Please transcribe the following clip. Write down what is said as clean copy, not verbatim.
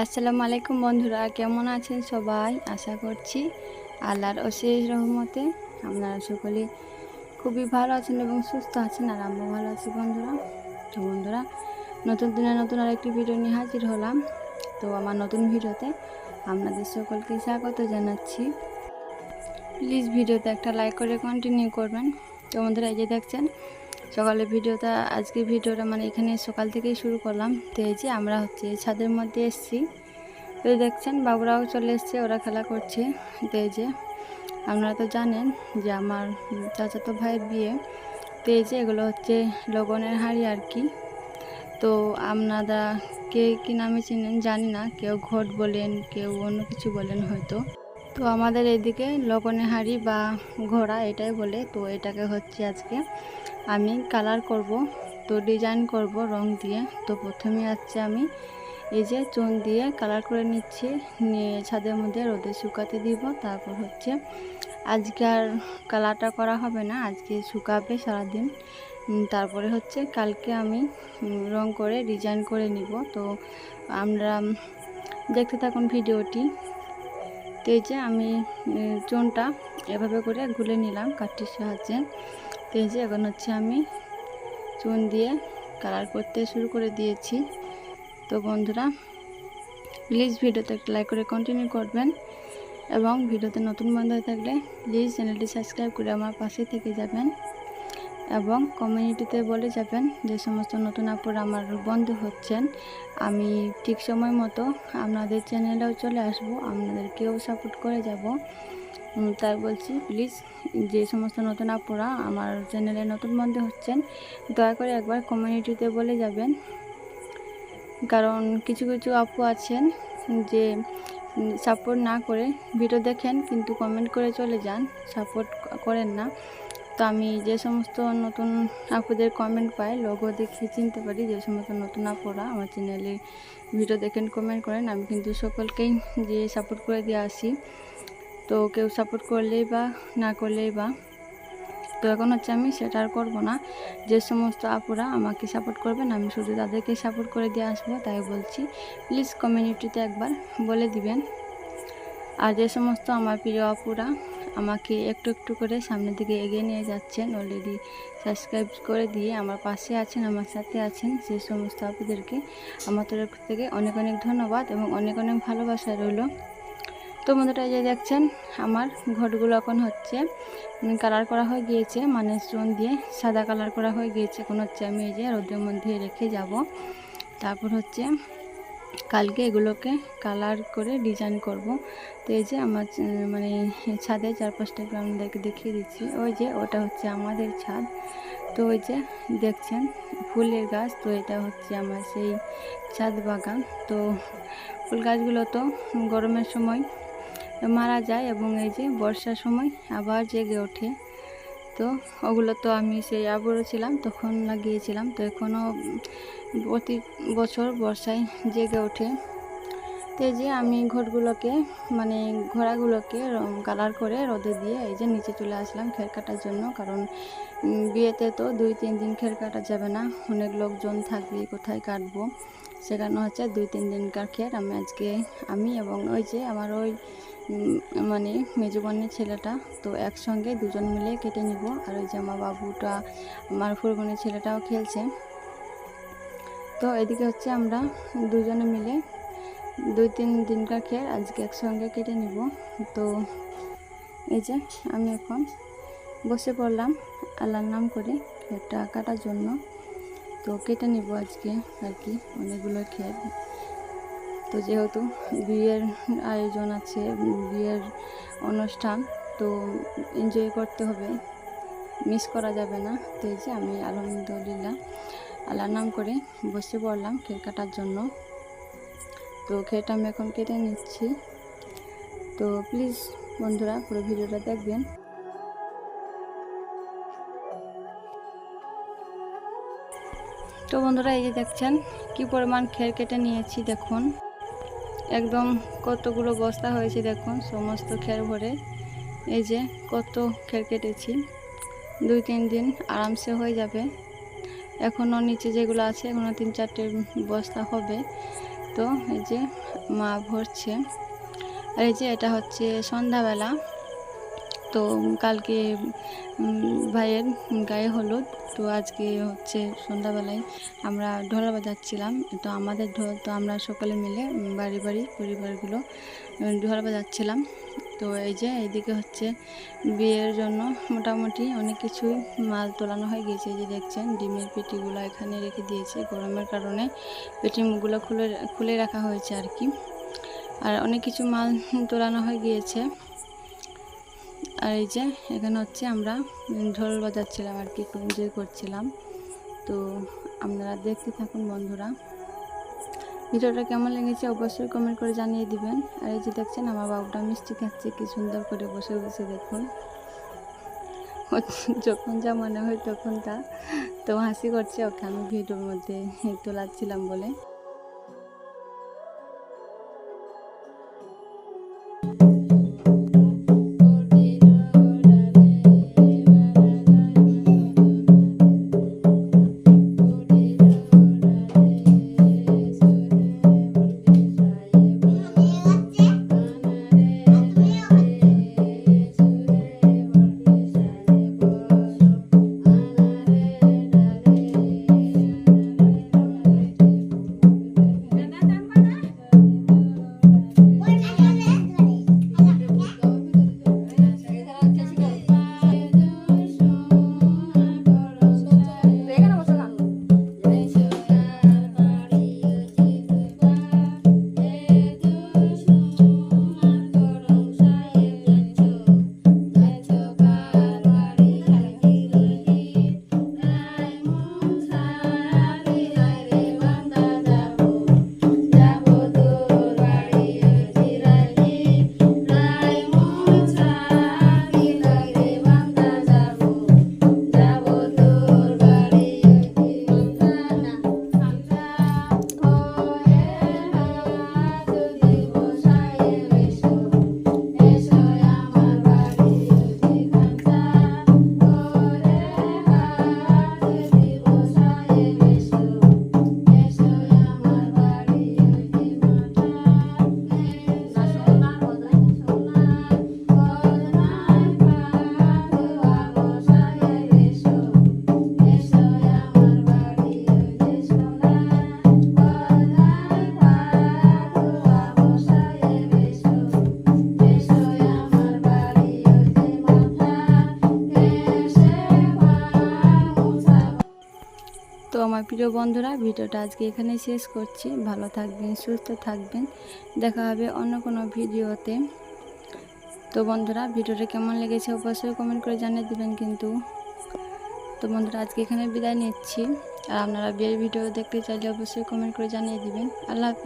আসসালামু আলাইকুম বন্ধুরা, কেমন আছেন সবাই? আশা করছি আল্লাহর অশেষ রহমতে আপনারা সকলে খুবই ভালো আছেন এবং সুস্থ আছেন। আর আমরা ভালো আছি বন্ধুরা। তো বন্ধুরা, নতুন দিনে নতুন আরেকটি ভিডিও নিয়ে হাজির হলাম। তো আমার নতুন ভিডিওতে আপনাদের সকলকে স্বাগত জানাচ্ছি। প্লিজ ভিডিওতে একটা লাইক করে কন্টিনিউ করবেন। তো বন্ধুরা, এই যে দেখছেন সকালের ভিডিওটা, আজকের ভিডিওটা মানে এখানে সকাল থেকেই শুরু করলাম। তো এই যে আমরা ছাদের মধ্যে এসেছি। তো দেখছেন বাবুরাও চলে এসছে, ওরা খেলা করছে। তো এই যে আপনারা তো জানেন যে আমার চাচাতো ভাইয়ের বিয়ে। তো এই যে এগুলো লগনের হাড়ি আর কি। তো আপনারা কে কী নামে চিনেন জানি না, কেউ ঘট বলেন, কেউ অন্য কিছু বলেন হয়তো। তো আমাদের এদিকে লগনের হাড়ি বা ঘোড়া এটাই বলে। তো এটাকে আজকে আমি কালার করব, তো ডিজাইন করব রং দিয়ে। তো প্রথমে আমি এই যে চুন দিয়ে কালার করে নিচ্ছি, নিয়ে ছাদের মধ্যে রোদে শুকাতে দিব। তারপর আজকে আর কালারটা করা হবে না, আজকে শুকাবে সারাদিন। তারপরে কালকে আমি রং করে ডিজাইন করে নিব। তো আমরা দেখতে থাকুন ভিডিওটি। তো এই যে আমি চুনটা এভাবে করে গুলে নিলাম কাঠির সাহায্যে। তো এই যে এখন আমি চুন দিয়ে কালার করতে শুরু করে দিয়েছি। তো বন্ধুরা, প্লিজ ভিডিওতে একটা লাইক করে কন্টিনিউ করবেন এবং ভিডিওতে নতুন বন্ধু হয়ে থাকলে প্লিজ চ্যানেলটি সাবস্ক্রাইব করে আমার পাশে থেকে যাবেন এবং কমিউনিটিতে বলে যাবেন যে সমস্ত নতুন আপুরা আমার বন্ধু হচ্ছেন, আমি ঠিক সময় মতো আপনাদের চ্যানেলেও চলে আসব, আপনাদেরকেও সাপোর্ট করে যাব। তাই বলছি, প্লিজ যে সমস্ত নতুন আপুরা আমার চ্যানেলে নতুন বন্ধু হচ্ছেন, দয়া করে একবার কমিউনিটিতে বলে যাবেন। কারণ কিছু কিছু আপু আছেন যে সাপোর্ট না করে ভিডিও দেখেন কিন্তু কমেন্ট করে চলে যান, সাপোর্ট করেন না। তো আমি যে সমস্ত নতুন আপুদের কমেন্ট পাই, লোগো দেখে চিনতে পারি যে সমস্ত নতুন আপুরা আমার চ্যানেলে ভিডিও দেখেন কমেন্ট করেন, আমি কিন্তু সকলকেই যে সাপোর্ট করে দিয়ে আসি। তো কেউ সাপোর্ট করলেই বা না করলেই বা, তো এখন আমি সেটা আর করবো না। যে সমস্ত আপুরা আমাকে সাপোর্ট করবেন আমি শুধু তাদেরকে সাপোর্ট করে দিয়ে আসবো। তাই বলছি, প্লিজ কমিউনিটিতে একবার বলে দিবেন। আর যে সমস্ত আমার প্রিয় আপুরা আমাকে একটু একটু করে সামনের দিকে এগিয়ে নিয়ে যাচ্ছেন, অলরেডি সাবস্ক্রাইব করে দিয়ে আমার পাশে আছেন, আমার সাথে আছেন, সে সমস্ত আপুদেরকে আমার তরফ থেকে অনেক অনেক ধন্যবাদ এবং অনেক অনেক ভালোবাসা রইল। তো বন্ধুরা, যে দেখছেন আমার ঘটগুলো এখন কালার করা হয়ে গিয়েছে, মানে চুন দিয়ে সাদা কালার করা হয়ে গিয়েছে। এখন আমি এই যে রোদের মধ্যে রেখে যাব। তারপর কালকে এগুলোকে কালার করে ডিজাইন করব। তো এই যে আমার মানে ছাদের চারপাশটা আপনাদেরকে দেখিয়ে দিচ্ছি। ওই যে ওটা আমাদের ছাদ। তো ওই যে দেখছেন ফুলের গাছ, তো এটা আমার সেই ছাদ বাগান। তো ফুল গাছগুলো তো গরমের সময় মারা যায় এবং এই যে বর্ষার সময় আবার জেগে ওঠে। তো ওগুলো তো আমি সেই আবরও ছিলাম তখন লাগিয়েছিলাম। তো এখনও প্রতি বছর বর্ষায় জেগে ওঠে। তো এই যে আমি ঘরগুলোকে মানে ঘোড়াগুলোকে কালার করে রোদে দিয়ে এই যে নিচে চলে আসলাম খের কাটার জন্য। কারণ বিয়েতে তো 2-3 দিন খের কাটা যাবে না, অনেক লোকজন থাকবে, কোথায় কাটবো। সেখানে 2-3 দিনকার খের আমি এবং ওই যে আমার ওই মানে মেজো বোনের ছেলেটা, তো একসঙ্গে দুজন মিলে কেটে নিব। আর ওই যে আমার বাবুটা, আমার ফুরবোনের ছেলেটাও খেলছে। তো এদিকে আমরা দুজনে মিলে 2-3 দিনকার খের আজকে একসঙ্গে কেটে নিব। তো এই যে আমি এখন বসে পড়লাম আল্লাহর নাম করে খেরটা কাটার জন্য। তো কেটে নিব আজকে আর কি অনেকগুলো খের। তো যেহেতু বিয়ের আয়োজন আছে, বিয়ের অনুষ্ঠান, তো এনজয় করতে হবে, মিস করা যাবে না। তো এই যে আমি আলহামদুলিল্লাহ আল্লাহর নাম করে বসে পড়লাম খের কাটার জন্য। তো খেরটা আমি এখন কেটে নিচ্ছি। তো প্লিজ বন্ধুরা পুরো ভিডিওটা দেখবেন। তো বন্ধুরা, এই যে দেখছেন কি পরিমাণ খের কেটে নিয়েছি, দেখুন একদম কতগুলো বস্তা হয়েছে, দেখুন সমস্ত খের ভরে। এই যে কত খের কেটেছি, 2-3 দিন আরামসে হয়ে যাবে। এখনও নিচে যেগুলো আছে এখনও 3-4টে বস্তা হবে। তো এই যে মা ভরছে। আর এই যে এটা হচ্ছে সন্ধ্যাবেলা। তো কালকে ভাইয়ের গায়ে হলুদ, তো আজকে হচ্ছে সন্ধ্যাবেলায় আমরা ঢোল বাজাচ্ছিলাম। তো আমাদের ঢোল, তো আমরা সকলে মিলে বাড়ি বাড়ি পরিবারগুলো ঢোল বাজাচ্ছিলাম। তো এই যে এইদিকে হচ্ছে বিয়ের জন্য মোটামুটি অনেক কিছুই মাল তোলানো হয়ে গিয়েছে। এই যে দেখছেন ডিমের পেটিগুলো এখানে রেখে দিয়েছে, গরমের কারণে পেটির মুখগুলো খুলে রাখা হয়েছে আর কি। আর অনেক কিছু মাল তোলানো হয়ে গিয়েছে। আর এই যে এখানে হচ্ছে আমরা ঢোল বাজাচ্ছিলাম আর কি, খুব এনজয় করছিলাম। তো আপনারা দেখতে থাকুন বন্ধুরা। ভিডিওটা কেমন লেগেছে অবশ্যই কমেন্ট করে জানিয়ে দিবেন। আর এই যে দেখছেন আমার বাবুটা মিষ্টি খাচ্ছে, কি সুন্দর করে বসে বসে দেখুন। যখন যা মনে হয় তখন তা, তো হাসি করছে ওকে আমি ভিডিওর মধ্যে তোলাচ্ছিলাম বলে। তো আমার প্রিয় বন্ধুরা, ভিডিওটা আজকে এখানে শেষ করছি। ভালো থাকবেন, সুস্থ থাকবেন, দেখা হবে অন্য কোনো ভিডিওতে। তো বন্ধুরা ভিডিওটা কেমন লেগেছে অবশ্যই কমেন্ট করে জানিয়ে দিবেন কিন্তু। তো বন্ধুরা আজকে এখানে বিদায় নিচ্ছি। আর আপনারা বিয়ের ভিডিও দেখতে চাইলে অবশ্যই কমেন্ট করে জানিয়ে দিবেন। আল্লাহ হাফেজ।